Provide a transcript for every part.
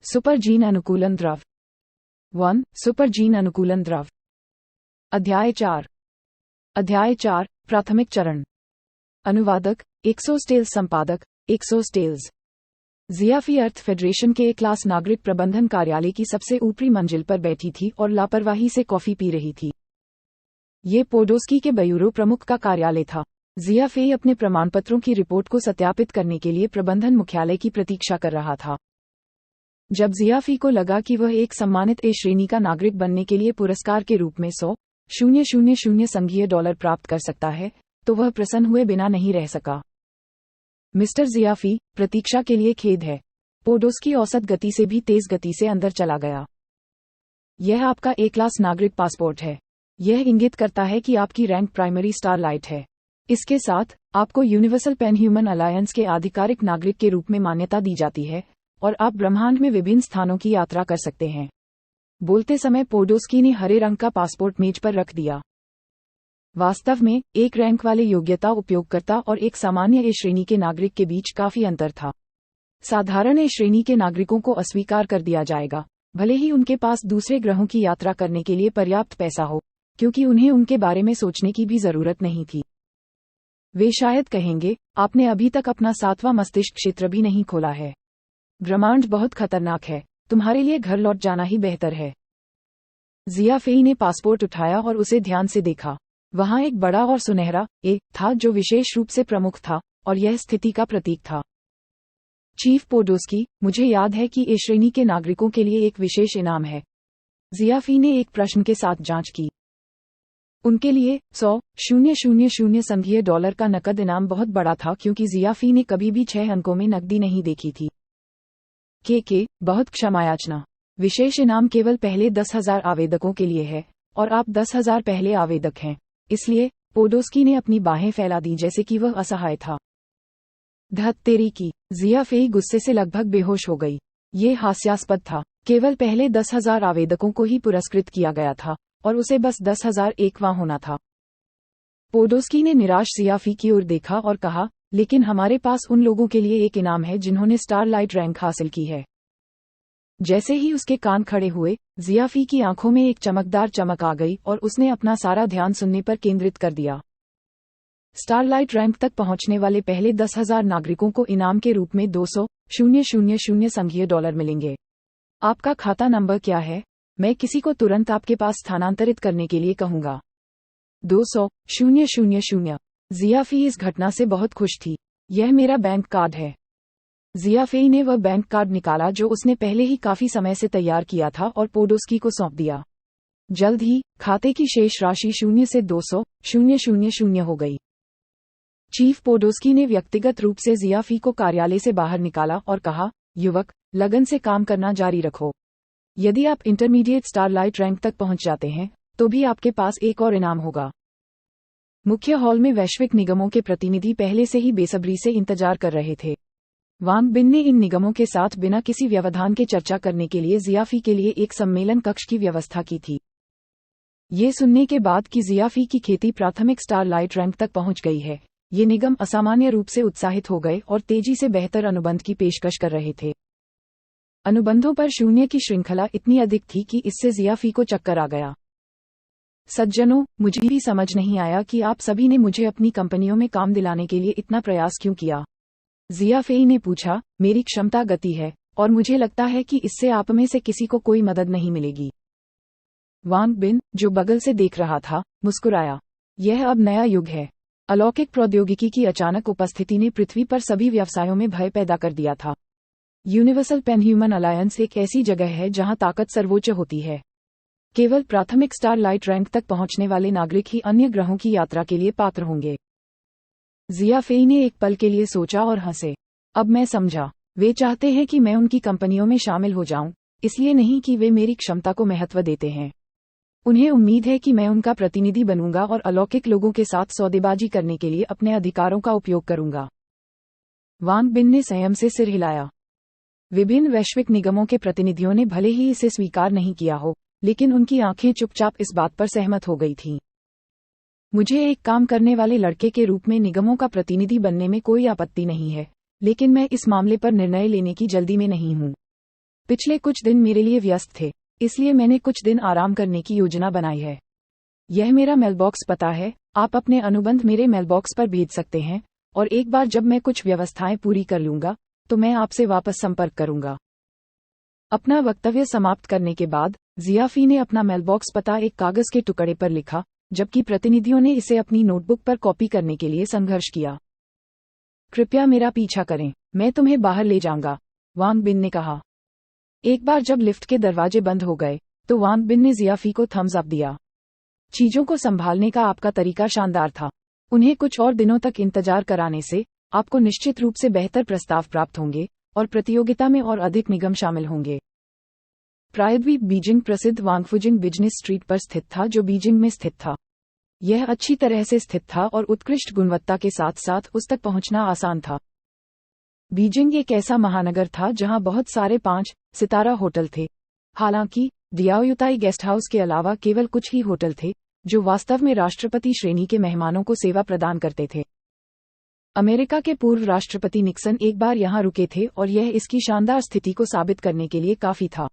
Super gene अनुकूलन द्रव 1. Super gene अनुकूलन द्रव। अध्याय 4। अध्याय 4 प्राथमिक चरण। अनुवादक एक्सोस्टेल्स संपादक एक्सोस्टेल्स। जियाफी अर्थ फेडरेशन के ए क्लास नागरिक प्रबंधन कार्यालय की सबसे ऊपरी मंजिल पर बैठी थी और लापरवाही से कॉफी पी रही थी। ये पोडोस्की के ब्यूरो प्रमुख का कार्यालय था। जियाफी अपने प्रमाणपत्रों की रिपोर्ट को सत्यापित करने के लिए प्रबंधन मुख्यालय की प्रतीक्षा कर रहा था। जब जियाफी को लगा कि वह एक सम्मानित ए श्रेणी का नागरिक बनने के लिए पुरस्कार के रूप में 100,000 संघीय डॉलर प्राप्त कर सकता है, तो वह प्रसन्न हुए बिना नहीं रह सका। मिस्टर जियाफी, प्रतीक्षा के लिए खेद है। पोडोस्की औसत गति से भी तेज गति से अंदर चला गया। यह आपका ए क्लास नागरिक पासपोर्ट है। यह इंगित करता है कि आपकी रैंक प्राइमरी स्टारलाइट है। इसके साथ आपको यूनिवर्सल पैन ह्यूमन अलायंस के आधिकारिक नागरिक के रूप में मान्यता दी जाती है और आप ब्रह्मांड में विभिन्न स्थानों की यात्रा कर सकते हैं। बोलते समय पोडोस्की ने हरे रंग का पासपोर्ट मेज पर रख दिया। वास्तव में एक रैंक वाले योग्यता उपयोगकर्ता और एक सामान्य ए श्रेणी के नागरिक के बीच काफी अंतर था। साधारण ए श्रेणी के नागरिकों को अस्वीकार कर दिया जाएगा, भले ही उनके पास दूसरे ग्रहों की यात्रा करने के लिए पर्याप्त पैसा हो, क्योंकि उन्हें उनके बारे में सोचने की भी जरूरत नहीं थी। वे शायद कहेंगे, आपने अभी तक अपना 7वां मस्तिष्क क्षेत्र भी नहीं खोला है। ब्रह्मांड बहुत खतरनाक है, तुम्हारे लिए घर लौट जाना ही बेहतर है। जियाफी ने पासपोर्ट उठाया और उसे ध्यान से देखा। वहां एक बड़ा और सुनहरा ए था जो विशेष रूप से प्रमुख था, और यह स्थिति का प्रतीक था। चीफ पोडोस्की, मुझे याद है कि ए श्रेणी के नागरिकों के लिए एक विशेष इनाम है। जियाफी ने एक प्रश्न के साथ जांच की। उनके लिए 100,000 संघीय डॉलर का नकद इनाम बहुत बड़ा था, क्योंकि जियाफी ने कभी भी 6 अंकों में नकदी नहीं देखी थी। बहुत क्षमायाचना। विशेष इनाम केवल पहले 10,000 आवेदकों के लिए है, और आप 10,000 पहले आवेदक हैं। इसलिए पोडोस्की ने अपनी बाहें फैला दी जैसे कि वह असहाय था। धत्तेरी की। जियाफी गुस्से से लगभग बेहोश हो गई। ये हास्यास्पद था। केवल पहले 10,000 आवेदकों को ही पुरस्कृत किया गया था, और उसे बस 10,001वां होना था। पोडोस्की ने निराश जियाफी की ओर देखा और कहा, लेकिन हमारे पास उन लोगों के लिए एक इनाम है जिन्होंने स्टारलाइट रैंक हासिल की है। जैसे ही उसके कान खड़े हुए, जियाफी की आंखों में एक चमकदार चमक आ गई और उसने अपना सारा ध्यान सुनने पर केंद्रित कर दिया। स्टारलाइट रैंक तक पहुंचने वाले पहले 10,000 नागरिकों को इनाम के रूप में 200,000 संघीय डॉलर मिलेंगे। आपका खाता नंबर क्या है? मैं किसी को तुरंत आपके पास स्थानांतरित करने के लिए कहूंगा। 200,000। जियाफी इस घटना से बहुत खुश थी। यह मेरा बैंक कार्ड है। जियाफी ने वह बैंक कार्ड निकाला जो उसने पहले ही काफी समय से तैयार किया था और पोडोस्की को सौंप दिया। जल्द ही खाते की शेष राशि 0 से 200,000 हो गई। चीफ पोडोस्की ने व्यक्तिगत रूप से जियाफी को कार्यालय से बाहर निकाला और कहा, युवक, लगन से काम करना जारी रखो। यदि आप इंटरमीडिएट स्टारलाइट रैंक तक पहुंच जाते हैं, तो भी आपके पास एक और इनाम होगा। मुख्य हॉल में वैश्विक निगमों के प्रतिनिधि पहले से ही बेसब्री से इंतजार कर रहे थे। वांग बिन ने इन निगमों के साथ बिना किसी व्यवधान के चर्चा करने के लिए जियाफी के लिए एक सम्मेलन कक्ष की व्यवस्था की थी। ये सुनने के बाद कि जियाफी की खेती प्राथमिक स्टारलाइट रैंक तक पहुंच गई है, ये निगम असामान्य रूप से उत्साहित हो गए और तेजी से बेहतर अनुबंध की पेशकश कर रहे थे। अनुबंधों पर 0 की श्रृंखला इतनी अधिक थी कि इससे जियाफी को चक्कर आ गया। सज्जनों, मुझे भी समझ नहीं आया कि आप सभी ने मुझे अपनी कंपनियों में काम दिलाने के लिए इतना प्रयास क्यों किया। जियाफी ने पूछा, मेरी क्षमता गति है, और मुझे लगता है कि इससे आप में से किसी को कोई मदद नहीं मिलेगी। वांग बिन, जो बगल से देख रहा था, मुस्कुराया। यह अब नया युग है। अलौकिक प्रौद्योगिकी की अचानक उपस्थिति ने पृथ्वी पर सभी व्यवसायों में भय पैदा कर दिया था। यूनिवर्सल पैन ह्यूमन अलायंस एक ऐसी जगह है जहां ताकत सर्वोच्च होती है। केवल प्राथमिक स्टारलाइट रैंक तक पहुंचने वाले नागरिक ही अन्य ग्रहों की यात्रा के लिए पात्र होंगे। जियाफी ने एक पल के लिए सोचा और हंसे। अब मैं समझा। वे चाहते हैं कि मैं उनकी कंपनियों में शामिल हो जाऊं, इसलिए नहीं कि वे मेरी क्षमता को महत्व देते हैं। उन्हें उम्मीद है कि मैं उनका प्रतिनिधि बनूंगा और अलौकिक लोगों के साथ सौदेबाजी करने के लिए अपने अधिकारों का उपयोग करूंगा। वांग बिन ने संयम से सिर हिलाया। विभिन्न वैश्विक निगमों के प्रतिनिधियों ने भले ही इसे स्वीकार नहीं किया हो, लेकिन उनकी आंखें चुपचाप इस बात पर सहमत हो गई थीं। मुझे एक काम करने वाले लड़के के रूप में निगमों का प्रतिनिधि बनने में कोई आपत्ति नहीं है, लेकिन मैं इस मामले पर निर्णय लेने की जल्दी में नहीं हूं। पिछले कुछ दिन मेरे लिए व्यस्त थे, इसलिए मैंने कुछ दिन आराम करने की योजना बनाई है। यह मेरा मेलबॉक्स पता है, आप अपने अनुबंध मेरे मेलबॉक्स पर भेज सकते हैं, और एक बार जब मैं कुछ व्यवस्थाएं पूरी कर लूंगा, तो मैं आपसे वापस संपर्क करूंगा। अपना वक्तव्य समाप्त करने के बाद जियाफी ने अपना मेलबॉक्स पता एक कागज के टुकड़े पर लिखा, जबकि प्रतिनिधियों ने इसे अपनी नोटबुक पर कॉपी करने के लिए संघर्ष किया। कृपया मेरा पीछा करें, मैं तुम्हें बाहर ले जाऊंगा, वांग बिन ने कहा। एक बार जब लिफ्ट के दरवाजे बंद हो गए, तो वांग बिन ने जियाफी को थम्स अप दिया। चीजों को संभालने का आपका तरीका शानदार था। उन्हें कुछ और दिनों तक इंतजार कराने से आपको निश्चित रूप से बेहतर प्रस्ताव प्राप्त होंगे, और प्रतियोगिता में और अधिक निगम शामिल होंगे। प्रायद्वीप बीजिंग प्रसिद्ध वांगफुजिंग बिजनेस स्ट्रीट पर स्थित था, जो बीजिंग में स्थित था। यह अच्छी तरह से स्थित था और उत्कृष्ट गुणवत्ता के साथ साथ उस तक पहुंचना आसान था। बीजिंग एक ऐसा महानगर था जहां बहुत सारे 5 सितारा होटल थे। हालांकि डियाओयुताई गेस्ट हाउस के अलावा केवल कुछ ही होटल थे जो वास्तव में राष्ट्रपति श्रेणी के मेहमानों को सेवा प्रदान करते थे। अमेरिका के पूर्व राष्ट्रपति निक्सन एक बार यहां रुके थे और यह इसकी शानदार स्थिति को साबित करने के लिए काफी था।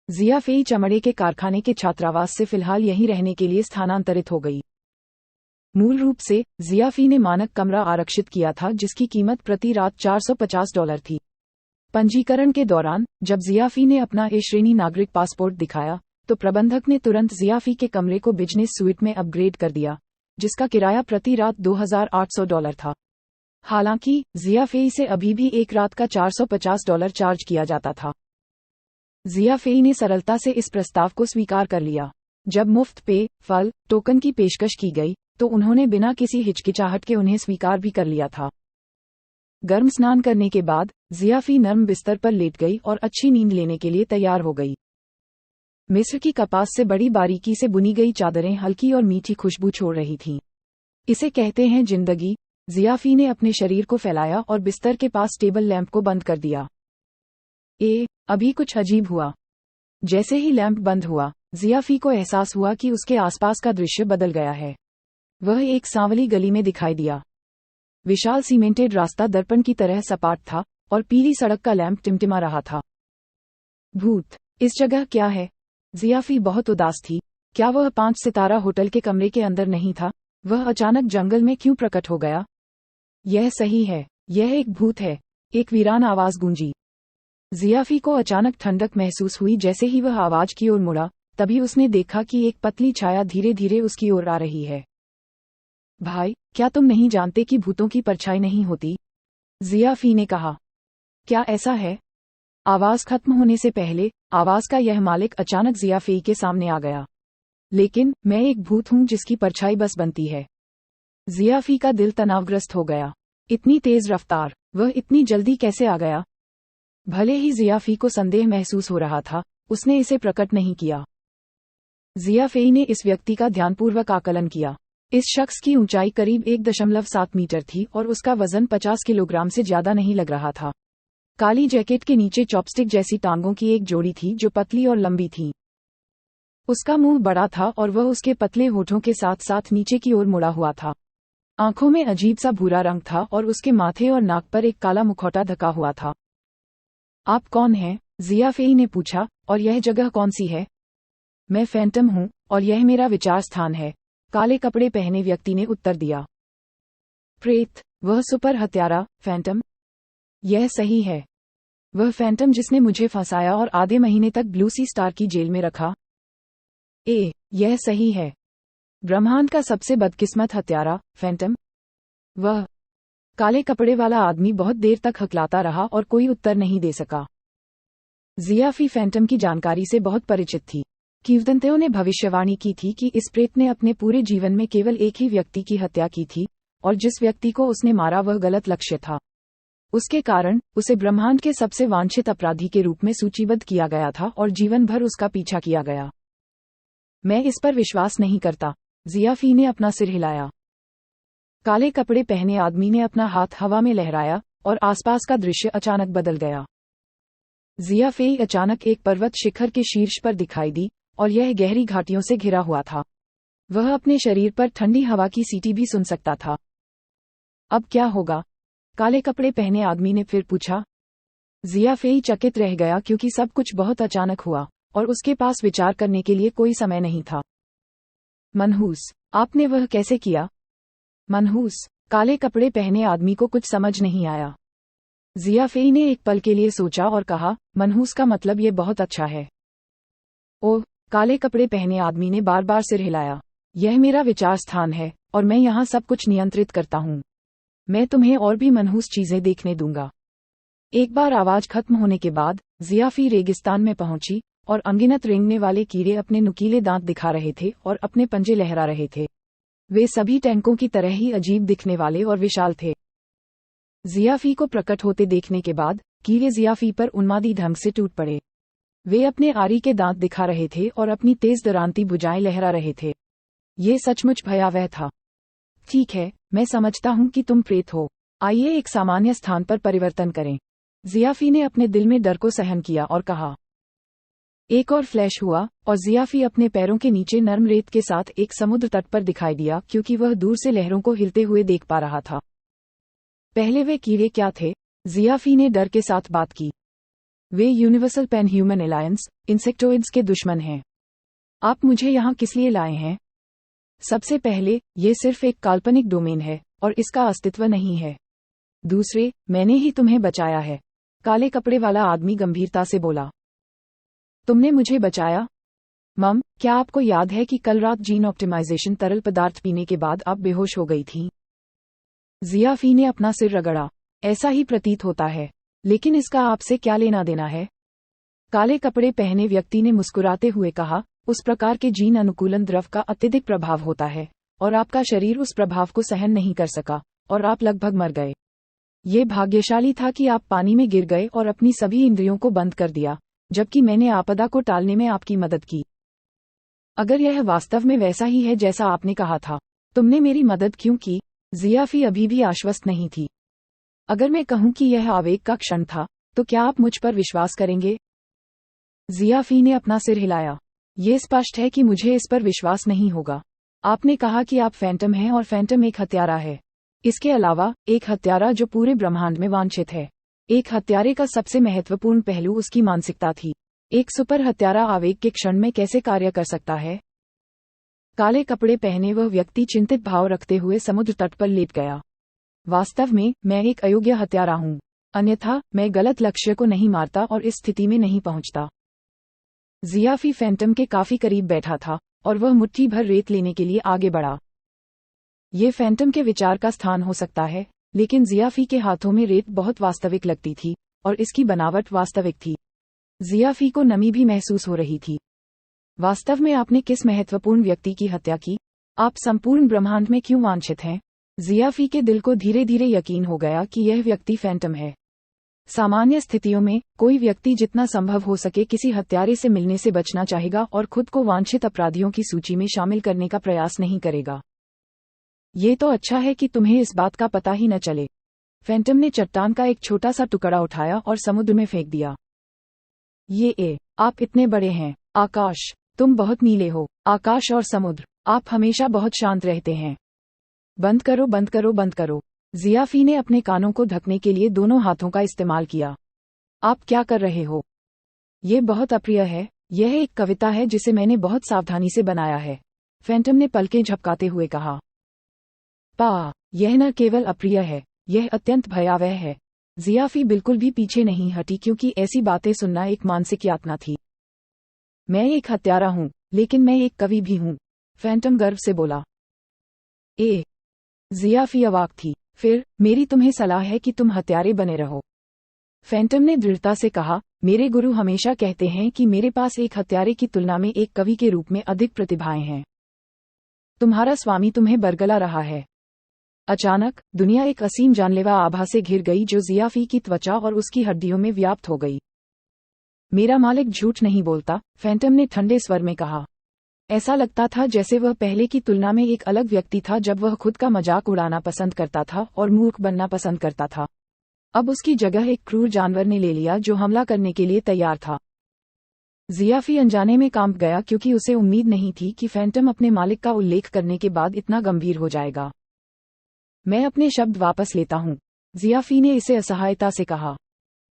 जियाफेई चमड़े के कारखाने के छात्रावास से फिलहाल यहीं रहने के लिए स्थानांतरित हो गई। मूल रूप से जियाफी ने मानक कमरा आरक्षित किया था जिसकी कीमत प्रति रात $450 थी। पंजीकरण के दौरान जब जियाफी ने अपना ए श्रेणी नागरिक पासपोर्ट दिखाया, तो प्रबंधक ने तुरंत जियाफी के कमरे को बिजनेस स्वीट में अपग्रेड कर दिया, जिसका किराया प्रति रात $2800 था। हालांकि जियाफेई से अभी भी एक रात का $450 चार्ज किया जाता था। जियाफेई ने सरलता से इस प्रस्ताव को स्वीकार कर लिया। जब मुफ्त पेय, फल, टोकन की पेशकश की गई, तो उन्होंने बिना किसी हिचकिचाहट के उन्हें स्वीकार भी कर लिया था। गर्म स्नान करने के बाद जियाफी नर्म बिस्तर पर लेट गई और अच्छी नींद लेने के लिए तैयार हो गई। मिस्र की कपास से बड़ी बारीकी से बुनी गई चादरें हल्की और मीठी खुशबू छोड़ रही थीं। इसे कहते हैं जिंदगी। जियाफी ने अपने शरीर को फैलाया और बिस्तर के पास टेबल लैंप को बंद कर दिया। अभी कुछ अजीब हुआ। जैसे ही लैंप बंद हुआ, जियाफी को एहसास हुआ कि उसके आसपास का दृश्य बदल गया है। वह एक सांवली गली में दिखाई दिया। विशाल सीमेंटेड रास्ता दर्पण की तरह सपाट था और पीली सड़क का लैंप टिमटिमा रहा था। भूत, इस जगह क्या है? जियाफी बहुत उदास थी। क्या वह 5 सितारा होटल के कमरे के अंदर नहीं था? वह अचानक जंगल में क्यों प्रकट हो गया? यह सही है, यह एक भूत है, एक वीरान आवाज गूंजी। जियाफी को अचानक ठंडक महसूस हुई। जैसे ही वह आवाज की ओर मुड़ा, तभी उसने देखा कि एक पतली छाया धीरे धीरे उसकी ओर आ रही है। भाई, क्या तुम नहीं जानते कि भूतों की परछाई नहीं होती? जियाफी ने कहा। क्या ऐसा है? आवाज खत्म होने से पहले आवाज का यह मालिक अचानक जियाफी के सामने आ गया। लेकिन मैं एक भूत हूं जिसकी परछाई बस बनती है। जियाफी का दिल तनावग्रस्त हो गया। इतनी तेज रफ्तार, वह इतनी जल्दी कैसे आ गया? भले ही जियाफी को संदेह महसूस हो रहा था, उसने इसे प्रकट नहीं किया। जियाफी ने इस व्यक्ति का ध्यानपूर्वक आकलन किया। इस शख्स की ऊंचाई करीब 1.7 मीटर थी और उसका वजन 50 किलोग्राम से ज्यादा नहीं लग रहा था। काली जैकेट के नीचे चॉपस्टिक जैसी टांगों की एक जोड़ी थी जो पतली और लंबी थी। उसका मुंह बड़ा था और वह उसके पतले होठों के साथ साथ नीचे की ओर मुड़ा हुआ था। आंखों में अजीब सा भूरा रंग था और उसके माथे और नाक पर एक काला मुखौटा ढका हुआ था। आप कौन हैं? जियाफी ने पूछा। और यह जगह कौन सी है? मैं फैंटम हूं और यह मेरा विचार स्थान है, काले कपड़े पहने व्यक्ति ने उत्तर दिया। प्रेत, वह सुपर हत्यारा, फैंटम? यह सही है। वह फैंटम जिसने मुझे फंसाया और आधे महीने तक ब्लू सी स्टार की जेल में रखा। यह सही है। ब्रह्मांड का सबसे बदकिस्मत हत्यारा, फैंटम? वह काले कपड़े वाला आदमी बहुत देर तक हकलाता रहा और कोई उत्तर नहीं दे सका। जियाफी फैंटम की जानकारी से बहुत परिचित थी। किंवदंतियों ने भविष्यवाणी की थी कि इस प्रेत ने अपने पूरे जीवन में केवल एक ही व्यक्ति की हत्या की थी, और जिस व्यक्ति को उसने मारा वह गलत लक्ष्य था। उसके कारण उसे ब्रह्मांड के सबसे वांछित अपराधी के रूप में सूचीबद्ध किया गया था और जीवन भर उसका पीछा किया गया। मैं इस पर विश्वास नहीं करता। जियाफी ने अपना सिर हिलाया। काले कपड़े पहने आदमी ने अपना हाथ हवा में लहराया और आसपास का दृश्य अचानक बदल गया। जियाफी अचानक एक पर्वत शिखर के शीर्ष पर दिखाई दी और यह गहरी घाटियों से घिरा हुआ था। वह अपने शरीर पर ठंडी हवा की सीटी भी सुन सकता था। अब क्या होगा? काले कपड़े पहने आदमी ने फिर पूछा। जियाफेई चकित रह गया क्योंकि सब कुछ बहुत अचानक हुआ और उसके पास विचार करने के लिए कोई समय नहीं था। मनहूस, आपने वह कैसे किया? मनहूस, काले कपड़े पहने आदमी को कुछ समझ नहीं आया। जियाफेई ने एक पल के लिए सोचा और कहा, मनहूस का मतलब ये बहुत अच्छा है। ओह, काले कपड़े पहने आदमी ने बार बार सिर हिलाया। यह मेरा विचार स्थान है और मैं यहाँ सब कुछ नियंत्रित करता हूँ। मैं तुम्हें और भी मनहूस चीजें देखने दूंगा। एक बार आवाज खत्म होने के बाद जियाफी रेगिस्तान में पहुंची और अनगिनत रेंगने वाले कीड़े अपने नुकीले दांत दिखा रहे थे और अपने पंजे लहरा रहे थे। वे सभी टैंकों की तरह ही अजीब दिखने वाले और विशाल थे। जियाफी को प्रकट होते देखने के बाद कीड़े जियाफी पर उन्मादी ढंग से टूट पड़े। वे अपने आरी के दांत दिखा रहे थे और अपनी तेज दरांती भुजाएं लहरा रहे थे। ये सचमुच भयावह था। ठीक है, मैं समझता हूँ कि तुम प्रेत हो। आइए एक सामान्य स्थान पर परिवर्तन करें। जियाफी ने अपने दिल में डर को सहन किया और कहा। एक और फ्लैश हुआ और जियाफी अपने पैरों के नीचे नर्म रेत के साथ एक समुद्र तट पर दिखाई दिया क्योंकि वह दूर से लहरों को हिलते हुए देख पा रहा था। पहले वे कीड़े क्या थे? जियाफी ने डर के साथ बात की। वे यूनिवर्सल पैन ह्यूमन अलायंस इंसेक्टोइड्स के दुश्मन हैं। आप मुझे यहाँ किस लिए लाए हैं? सबसे पहले, ये सिर्फ एक काल्पनिक डोमेन है और इसका अस्तित्व नहीं है। दूसरे, मैंने ही तुम्हें बचाया है। काले कपड़े वाला आदमी गंभीरता से बोला। तुमने मुझे बचाया? मम, क्या आपको याद है कि कल रात जीन ऑप्टिमाइजेशन तरल पदार्थ पीने के बाद आप बेहोश हो गई थीं? जियाफी ने अपना सिर रगड़ा। ऐसा ही प्रतीत होता है, लेकिन इसका आपसे क्या लेना देना है? काले कपड़े पहने व्यक्ति ने मुस्कुराते हुए कहा, उस प्रकार के जीन अनुकूलन द्रव का अत्यधिक प्रभाव होता है और आपका शरीर उस प्रभाव को सहन नहीं कर सका और आप लगभग मर गए। ये भाग्यशाली था कि आप पानी में गिर गए और अपनी सभी इंद्रियों को बंद कर दिया, जबकि मैंने आपदा को टालने में आपकी मदद की। अगर यह वास्तव में वैसा ही है जैसा आपने कहा था, तुमने मेरी मदद क्यों की? जियाफी अभी भी आश्वस्त नहीं थी। अगर मैं कहूं कि यह आवेग का क्षण था, तो क्या आप मुझ पर विश्वास करेंगे? जियाफी ने अपना सिर हिलाया। ये स्पष्ट है कि मुझे इस पर विश्वास नहीं होगा। आपने कहा कि आप फैंटम हैं और फैंटम एक हत्यारा है। इसके अलावा, एक हत्यारा जो पूरे ब्रह्मांड में वांछित है। एक हत्यारे का सबसे महत्वपूर्ण पहलू उसकी मानसिकता थी। एक सुपर हत्यारा आवेग के क्षण में कैसे कार्य कर सकता है? काले कपड़े पहने वह व्यक्ति चिंतित भाव रखते हुए समुद्र तट पर लेट गया। वास्तव में, मैं एक अयोग्य हत्यारा हूँ। अन्यथा, मैं गलत लक्ष्य को नहीं मारता और इस स्थिति में नहीं पहुँचता। जियाफी फैंटम के काफी करीब बैठा था और वह मुट्ठी भर रेत लेने के लिए आगे बढ़ा। ये फैंटम के विचार का स्थान हो सकता है, लेकिन जियाफी के हाथों में रेत बहुत वास्तविक लगती थी और इसकी बनावट वास्तविक थी। जियाफी को नमी भी महसूस हो रही थी। वास्तव में आपने किस महत्वपूर्ण व्यक्ति की हत्या की? आप संपूर्ण ब्रह्मांड में क्यों वांछित हैं? जियाफी के दिल को धीरे धीरे यकीन हो गया कि यह व्यक्ति फैंटम है। सामान्य स्थितियों में, कोई व्यक्ति जितना संभव हो सके किसी हत्यारे से मिलने से बचना चाहेगा और खुद को वांछित अपराधियों की सूची में शामिल करने का प्रयास नहीं करेगा। ये तो अच्छा है कि तुम्हें इस बात का पता ही न चले। फैंटम ने चट्टान का एक छोटा सा टुकड़ा उठाया और समुद्र में फेंक दिया। आप इतने बड़े हैं। आकाश, तुम बहुत नीले हो। आकाश और समुद्र, आप हमेशा बहुत शांत रहते हैं। बंद करो, बंद करो, बंद करो। जियाफी ने अपने कानों को ढकने के लिए दोनों हाथों का इस्तेमाल किया। आप क्या कर रहे हो? ये बहुत अप्रिय है। यह एक कविता है जिसे मैंने बहुत सावधानी से बनाया है। फैंटम ने पलकें झपकाते हुए कहा। यह न केवल अप्रिय है, यह अत्यंत भयावह है। जियाफी बिल्कुल भी पीछे नहीं हटी क्योंकि ऐसी बातें सुनना एक मानसिक यातना थी। मैं एक हत्यारा हूँ, लेकिन मैं एक कवि भी हूँ, फैंटम गर्व से बोला। जियाफी अवाक थी। फिर, मेरी तुम्हें सलाह है कि तुम हत्यारे बने रहो। फैंटम ने दृढ़ता से कहा, मेरे गुरु हमेशा कहते हैं कि मेरे पास एक हत्यारे की तुलना में एक कवि के रूप में अधिक प्रतिभाएं हैं। तुम्हारा स्वामी तुम्हें बरगला रहा है। अचानक, दुनिया एक असीम जानलेवा आभा से घिर गई जो जियाफी की त्वचा और उसकी हड्डियों में व्याप्त हो गई। मेरा मालिक झूठ नहीं बोलता, फैंटम ने ठंडे स्वर में कहा। ऐसा लगता था जैसे वह पहले की तुलना में एक अलग व्यक्ति था जब वह खुद का मजाक उड़ाना पसंद करता था और मूर्ख बनना पसंद करता था। अब उसकी जगह एक क्रूर जानवर ने ले लिया जो हमला करने के लिए तैयार था। जियाफी अनजाने में कांप गया क्योंकि उसे उम्मीद नहीं थी कि फैंटम अपने मालिक का उल्लेख करने के बाद इतना गंभीर हो जाएगा। मैं अपने शब्द वापस लेता हूँ, जियाफी ने इसे असहायता से कहा।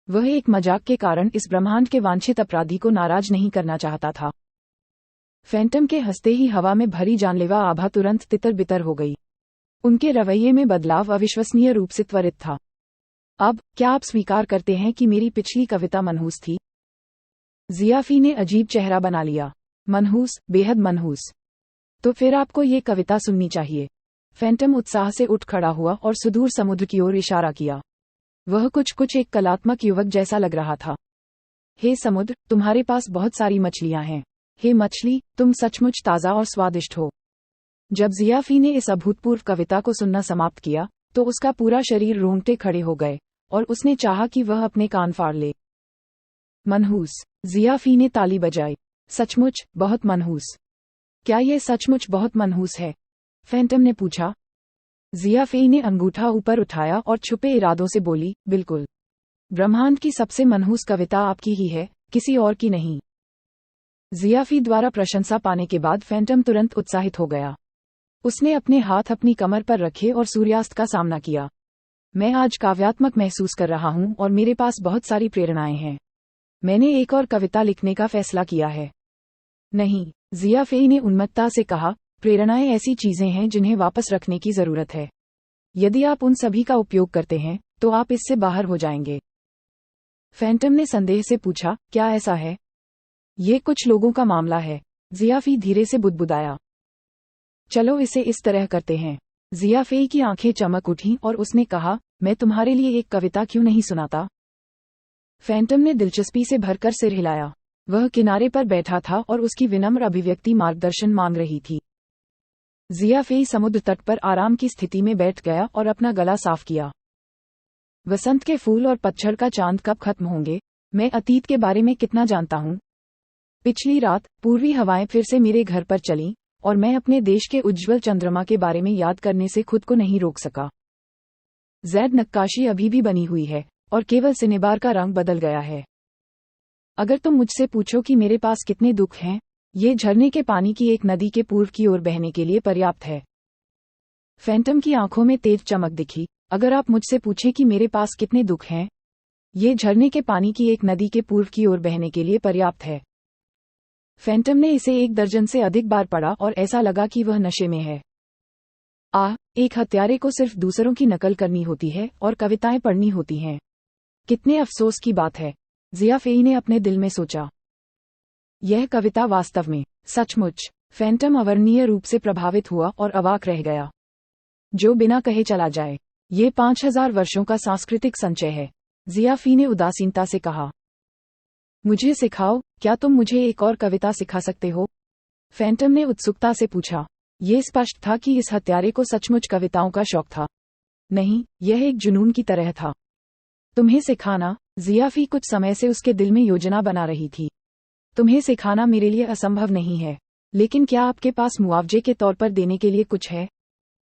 वह एक मजाक के कारण इस ब्रह्मांड के वांछित अपराधी को नाराज नहीं करना चाहता था। फैंटम के हंसते ही हवा में भरी जानलेवा आभा तुरंत तितर बितर हो गई। उनके रवैये में बदलाव अविश्वसनीय रूप से त्वरित था। अब क्या आप स्वीकार करते हैं कि मेरी पिछली कविता मनहूस थी? जियाफी ने अजीब चेहरा बना लिया। मनहूस, बेहद मनहूस। तो फिर आपको ये कविता सुननी चाहिए। फैंटम उत्साह से उठ खड़ा हुआ और सुदूर समुद्र की ओर इशारा किया। वह कुछ एक कलात्मक युवक जैसा लग रहा था। हे समुद्र, तुम्हारे पास बहुत सारी मछलियां हैं। हे मछली, तुम सचमुच ताज़ा और स्वादिष्ट हो। जब जियाफी ने इस अभूतपूर्व कविता को सुनना समाप्त किया तो उसका पूरा शरीर रोंगटे खड़े हो गए और उसने चाहा कि वह अपने कान फाड़ ले। मनहूस, जियाफी ने ताली बजाई। सचमुच बहुत मनहूस। क्या यह सचमुच बहुत मनहूस है? फैंटम ने पूछा। जियाफी ने अंगूठा ऊपर उठाया और छुपे इरादों से बोली, बिल्कुल। ब्रह्मांड की सबसे मनहूस कविता आपकी ही है, किसी और की नहीं। जियाफी द्वारा प्रशंसा पाने के बाद फैंटम तुरंत उत्साहित हो गया। उसने अपने हाथ अपनी कमर पर रखे और सूर्यास्त का सामना किया। मैं आज काव्यात्मक महसूस कर रहा हूं और मेरे पास बहुत सारी प्रेरणाएं हैं। मैंने एक और कविता लिखने का फैसला किया है। नहीं, जियाफी ने उन्मत्तता से कहा, प्रेरणाएं ऐसी चीजें हैं जिन्हें वापस रखने की जरूरत है। यदि आप उन सभी का उपयोग करते हैं तो आप इससे बाहर हो जाएंगे। फैंटम ने संदेह से पूछा, क्या ऐसा है? ये कुछ लोगों का मामला है। जियाफी धीरे से बुदबुदाया। चलो इसे इस तरह करते हैं। जियाफी की आंखें चमक उठीं और उसने कहा, मैं तुम्हारे लिए एक कविता क्यों नहीं सुनाता? फैंटम ने दिलचस्पी से भरकर सिर हिलाया। वह किनारे पर बैठा था और उसकी विनम्र अभिव्यक्ति मार्गदर्शन मांग रही थी। जियाफी समुद्र तट पर आराम की स्थिति में बैठ गया और अपना गला साफ किया। वसंत के फूल और पतझड़ का चांद कब खत्म होंगे? मैं अतीत के बारे में कितना जानता हूँ। पिछली रात पूर्वी हवाएं फिर से मेरे घर पर चलीं और मैं अपने देश के उज्ज्वल चंद्रमा के बारे में याद करने से खुद को नहीं रोक सका। जैद नक्काशी अभी भी बनी हुई है और केवल सिनेबार का रंग बदल गया है। अगर तुम मुझसे पूछो कि मेरे पास कितने दुख हैं, ये झरने के पानी की एक नदी के पूर्व की ओर बहने के लिए पर्याप्त है। फैंटम की आंखों में तेज चमक दिखी। अगर आप मुझसे पूछे कि मेरे पास कितने दुख हैं, ये झरने के पानी की एक नदी के पूर्व की ओर बहने के लिए पर्याप्त है। फैंटम ने इसे 1 दर्जन से अधिक बार पढ़ा और ऐसा लगा कि वह नशे में है। एक हत्यारे को सिर्फ दूसरों की नकल करनी होती है और कविताएं पढ़नी होती हैं। कितने अफसोस की बात है, जियाफी ने अपने दिल में सोचा। यह कविता वास्तव में, सचमुच। फैंटम अवर्णनीय रूप से प्रभावित हुआ और अवाक रह गया। जो बिना कहे चला जाए। ये 5000 वर्षों का सांस्कृतिक संचय है, जियाफी ने उदासीनता से कहा। मुझे सिखाओ, क्या तुम मुझे एक और कविता सिखा सकते हो? फैंटम ने उत्सुकता से पूछा। ये स्पष्ट था कि इस हत्यारे को सचमुच कविताओं का शौक था। नहीं, यह एक जुनून की तरह था। तुम्हें सिखाना? जियाफी कुछ समय से उसके दिल में योजना बना रही थी। तुम्हें सिखाना मेरे लिए असंभव नहीं है, लेकिन क्या आपके पास मुआवजे के तौर पर देने के लिए कुछ है?